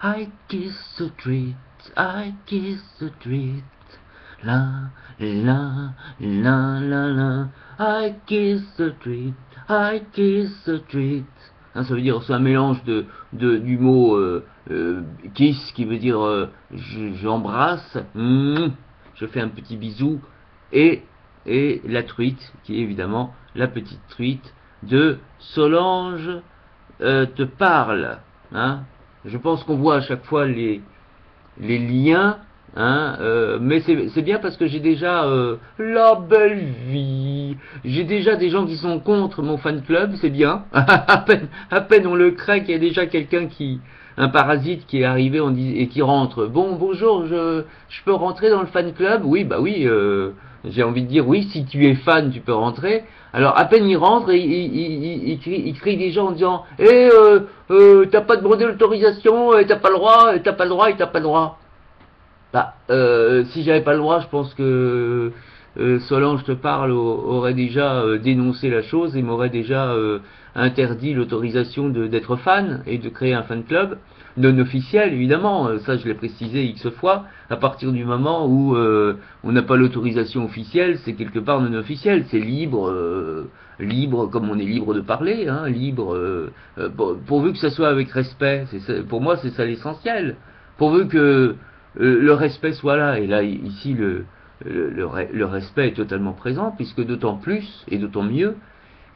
I kiss the street, I kiss the street. La, la, la, la, la. I kiss the street, I kiss the street. Hein, ça veut dire, c'est un mélange du mot kiss qui veut dire j'embrasse, je fais un petit bisou, et la truite qui est évidemment la petite truite de Solange te parle. Hein. Je pense qu'on voit à chaque fois les liens. Hein, mais c'est bien parce que j'ai déjà la belle vie. J'ai déjà des gens qui sont contre mon fan club, c'est bien. À peine on le crée qu'il y a déjà quelqu'un un parasite qui est arrivé et qui rentre. Bon, bonjour, je peux rentrer dans le fan club? Oui, bah oui, j'ai envie de dire oui, si tu es fan, tu peux rentrer. Alors à peine il rentre et il crie des gens en disant t'as pas demandé l'autorisation, t'as pas le droit, t'as pas le droit, t'as pas le droit. Bah, si j'avais pas le droit, je pense que Solange te parle aurait déjà dénoncé la chose et m'aurait déjà interdit l'autorisation d'être fan et de créer un fan club non officiel, évidemment. Ça, je l'ai précisé X fois. À partir du moment où on n'a pas l'autorisation officielle, c'est quelque part non officiel. C'est libre, libre comme on est libre de parler, hein, libre, pourvu que ça soit avec respect. Pour moi, c'est ça l'essentiel. Pourvu que le respect soit là, et là ici le respect est totalement présent, puisque d'autant plus et d'autant mieux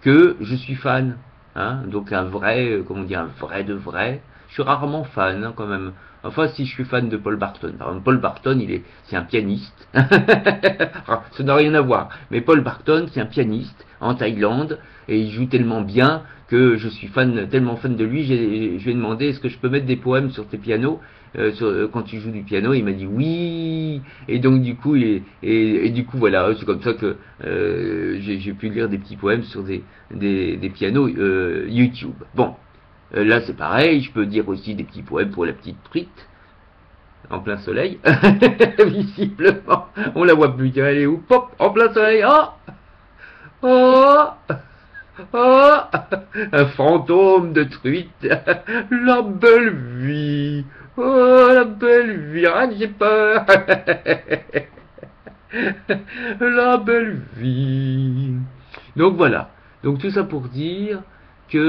que je suis fan, hein, donc un vrai, comment dire, un vrai de vrai. Je suis rarement fan, hein, quand même. Enfin, si je suis fan de Paul Barton. Par exemple, Paul Barton, c'est un pianiste. Ça n'a rien à voir. Mais Paul Barton, c'est un pianiste en Thaïlande, et il joue tellement bien que je suis tellement fan de lui, je lui ai demandé est-ce que je peux mettre des poèmes sur tes pianos quand tu joues du piano. Il m'a dit oui, et donc du coup, du coup voilà, c'est comme ça que j'ai pu lire des petits poèmes sur des pianos YouTube. Bon, là c'est pareil, je peux dire aussi des petits poèmes pour la petite truite en plein soleil, visiblement, on la voit plus, elle est où? Pop, en plein soleil, oh, oh, oh, un fantôme de truite, la belle vie, oh, la belle vie, ah, j'ai peur, la belle vie. Donc voilà, donc tout ça pour dire qu'il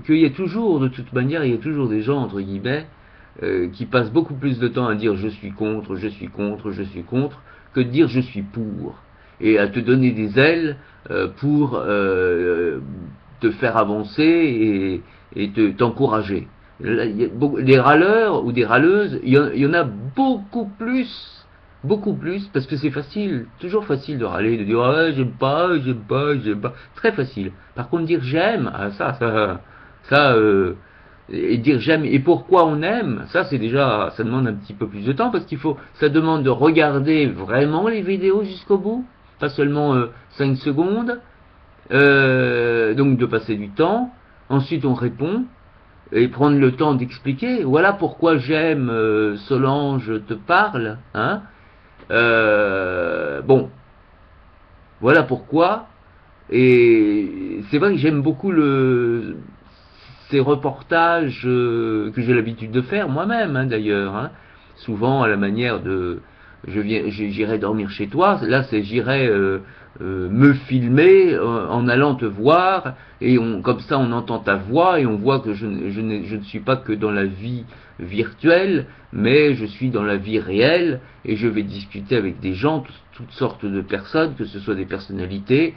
y a toujours, de toute manière, il y a toujours des gens, entre guillemets, qui passent beaucoup plus de temps à dire je suis contre, je suis contre, je suis contre, que de dire je suis pour, et à te donner des ailes pour te faire avancer et t'encourager. Des râleurs ou des râleuses, il y en a beaucoup plus, parce que c'est facile, toujours facile de râler, de dire ah, j'aime pas, j'aime pas, j'aime pas, très facile. Par contre dire j'aime, ah, ça et dire j'aime et pourquoi on aime, ça c'est déjà, ça demande un petit peu plus de temps parce ça demande de regarder vraiment les vidéos jusqu'au bout, pas seulement 5 secondes, donc de passer du temps. Ensuite on répond et prendre le temps d'expliquer. Voilà pourquoi j'aime Solange te parle, hein. Bon, voilà pourquoi. Et c'est vrai que j'aime beaucoup ces reportages que j'ai l'habitude de faire moi-même, hein, d'ailleurs. Hein. Souvent à la manière de j'irai dormir chez toi. Là, j'irai me filmer en allant te voir et comme ça on entend ta voix et on voit que je ne suis pas que dans la vie virtuelle, mais je suis dans la vie réelle et je vais discuter avec des gens, toutes sortes de personnes, que ce soit des personnalités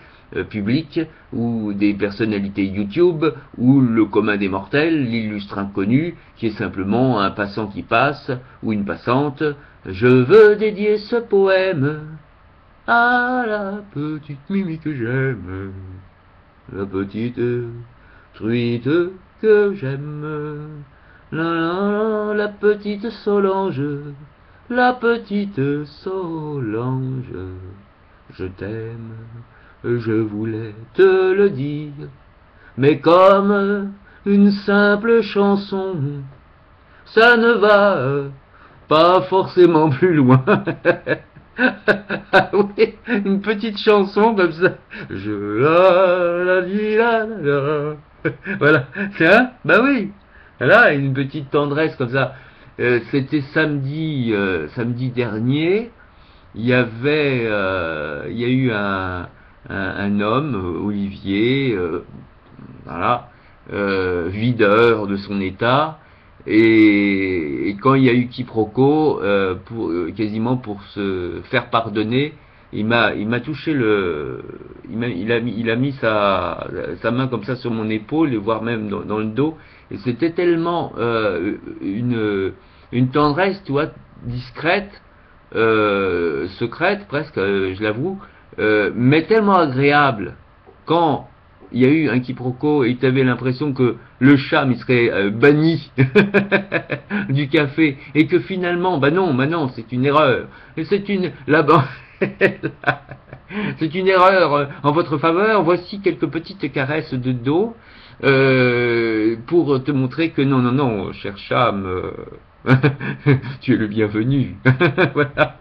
publiques ou des personnalités YouTube ou le commun des mortels, l'illustre inconnu qui est simplement un passant qui passe ou une passante. Je veux dédier ce poème à la petite Mimi que j'aime, la petite truite que j'aime, la petite Solange, la petite Solange, je t'aime, je voulais te le dire, mais comme une simple chanson, ça ne va pas forcément plus loin. Ah oui, une petite chanson comme ça. Je la la. Voilà, c'est un, bah oui. Voilà, une petite tendresse comme ça. C'était samedi dernier. Il y a eu un homme, Olivier, voilà, videur de son état, et quand il y a eu quiproquo, quasiment pour se faire pardonner, il m'a touché il a mis sa main comme ça sur mon épaule, et voire même dans le dos, et c'était tellement une tendresse, tu vois, discrète, secrète presque, je l'avoue, mais tellement agréable quand il y a eu un quiproquo et tu avais l'impression que le chat il serait banni du café et que finalement, bah non, c'est une erreur. Et c'est une là-bas. C'est une erreur en votre faveur. Voici quelques petites caresses de dos pour te montrer que non, cher chat, tu es le bienvenu. Voilà.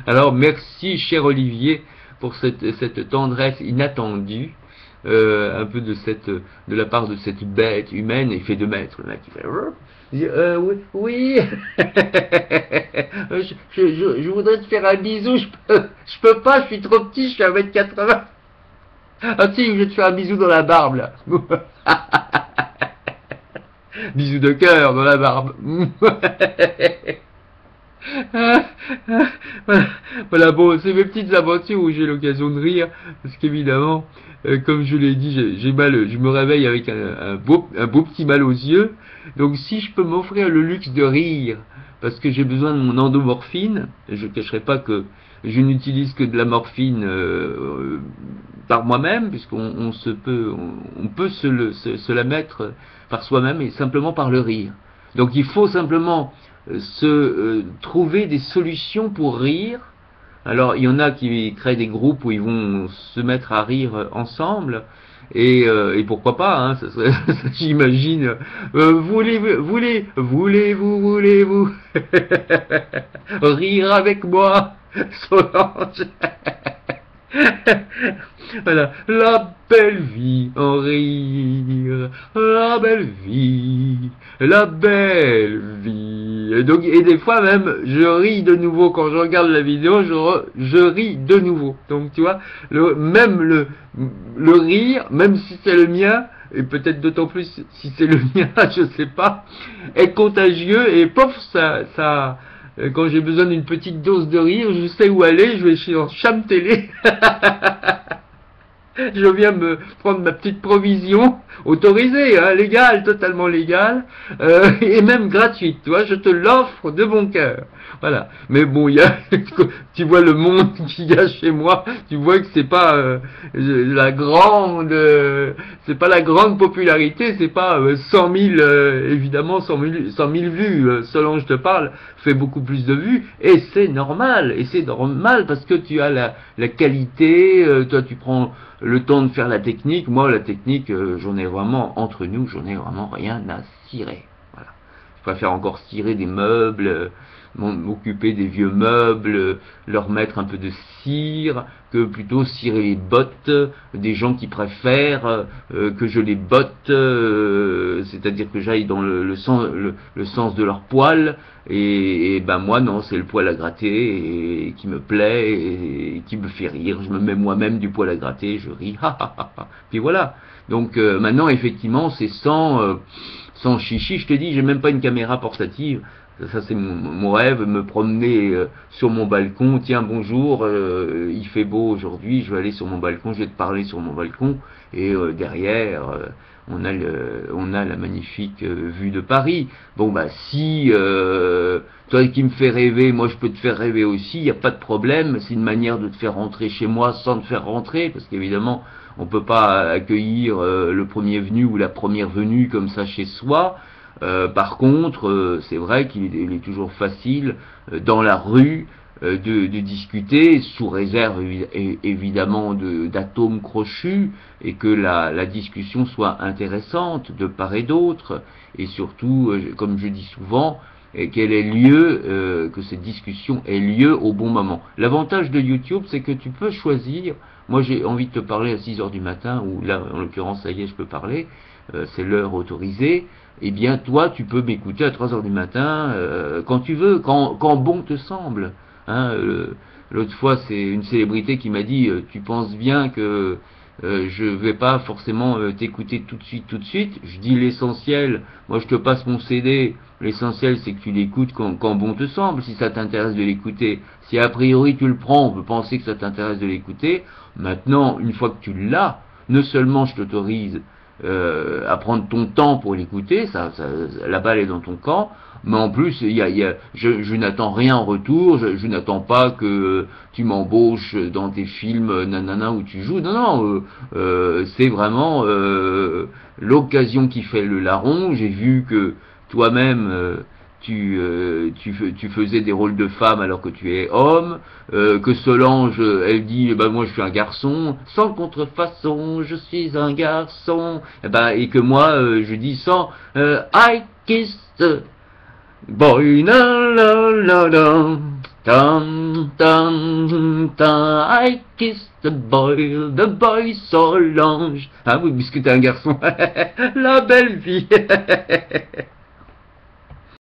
Alors merci, cher Olivier, pour cette tendresse inattendue, un peu de la part de cette bête humaine, effet de maître, là, qui fait oui, oui. Je voudrais te faire un bisou, je peux pas, je suis trop petit, je suis 1m80. Ah si, je vais te faire un bisou dans la barbe, là. Bisou de cœur dans la barbe. Voilà, voilà, bon, c'est mes petites aventures où j'ai l'occasion de rire, parce qu'évidemment, comme je l'ai dit, j'ai mal, je me réveille avec un beau petit mal aux yeux, donc si je peux m'offrir le luxe de rire, parce que j'ai besoin de mon endomorphine, je ne cacherai pas que je n'utilise que de la morphine par moi-même, puisqu'on on peut se la mettre par soi-même et simplement par le rire. Donc il faut simplement trouver des solutions pour rire. Alors il y en a qui créent des groupes où ils vont se mettre à rire ensemble, et pourquoi pas, hein, j'imagine, voulez-vous rire avec moi, Solange. Voilà, la belle vie en rire, la belle vie, la belle vie. Et donc, et des fois même, je ris de nouveau quand je regarde la vidéo, je ris de nouveau. Donc, tu vois, le rire, même si c'est le mien, et peut-être d'autant plus si c'est le mien, je sais pas, est contagieux, et pof, quand j'ai besoin d'une petite dose de rire, je sais où aller, je vais chez Cham Télé. Je viens me prendre ma petite provision, autorisée, hein, légale, totalement légale, et même gratuite, tu vois, je te l'offre de bon cœur. Voilà. Mais bon, tu vois le monde qu'il y a chez moi, tu vois que c'est pas c'est pas la grande popularité, c'est pas 100 000, évidemment 100 000 vues. Solange te parle fait beaucoup plus de vues, et c'est normal parce que tu as la qualité, toi tu prends le temps de faire la technique. Moi, la technique, j'en ai vraiment, entre nous, j'en ai vraiment rien à cirer. Voilà. Je préfère encore cirer des meubles, m'occuper des vieux meubles, leur mettre un peu de cire, que plutôt cirer les bottes des gens qui préfèrent que je les botte, c'est-à-dire que j'aille dans le sens de leur poil, et ben moi non, c'est le poil à gratter et qui me plaît et qui me fait rire. Je me mets moi-même du poil à gratter, je ris, puis voilà. Donc maintenant effectivement c'est sans chichi. Je te dis, j'ai même pas une caméra portative. Ça c'est mon rêve, me promener sur mon balcon. Tiens, bonjour, il fait beau aujourd'hui, je vais aller sur mon balcon, je vais te parler sur mon balcon, et derrière on a la magnifique vue de Paris. Bon bah si toi qui me fais rêver, moi je peux te faire rêver aussi, il n'y a pas de problème. C'est une manière de te faire rentrer chez moi sans te faire rentrer, parce qu'évidemment on peut pas accueillir le premier venu ou la première venue comme ça chez soi. Par contre, c'est vrai qu'il est toujours facile dans la rue de discuter, sous réserve évidemment d'atomes crochus, et que la discussion soit intéressante de part et d'autre, et surtout, comme je dis souvent, qu'elle ait lieu, que cette discussion ait lieu au bon moment. L'avantage de YouTube, c'est que tu peux choisir. Moi, j'ai envie de te parler à 6 heures du matin, ou là, en l'occurrence, ça y est, je peux parler. c'est l'heure autorisée, eh bien toi tu peux m'écouter à 3 heures du matin, quand tu veux, quand bon te semble. Hein, l'autre fois c'est une célébrité qui m'a dit tu penses bien que je vais pas forcément t'écouter tout de suite. Je dis l'essentiel, moi je te passe mon CD, l'essentiel c'est que tu l'écoutes quand bon te semble, si ça t'intéresse de l'écouter. Si a priori tu le prends, on peut penser que ça t'intéresse de l'écouter. Maintenant, une fois que tu l'as, non seulement je t'autorise à prendre ton temps pour l'écouter, la balle est dans ton camp, mais en plus, je n'attends rien en retour, je n'attends pas que tu m'embauches dans tes films nanana où tu joues, non, non, c'est vraiment l'occasion qui fait le larron. J'ai vu que toi-même, tu faisais des rôles de femme alors que tu es homme, que Solange, elle dit, bah moi je suis un garçon, sans contrefaçon, je suis un garçon, et que moi je dis I kiss the boy, la la la la, tam tam tam, I kiss the boy Solange. Ah oui, puisque t'es un garçon, la belle vie.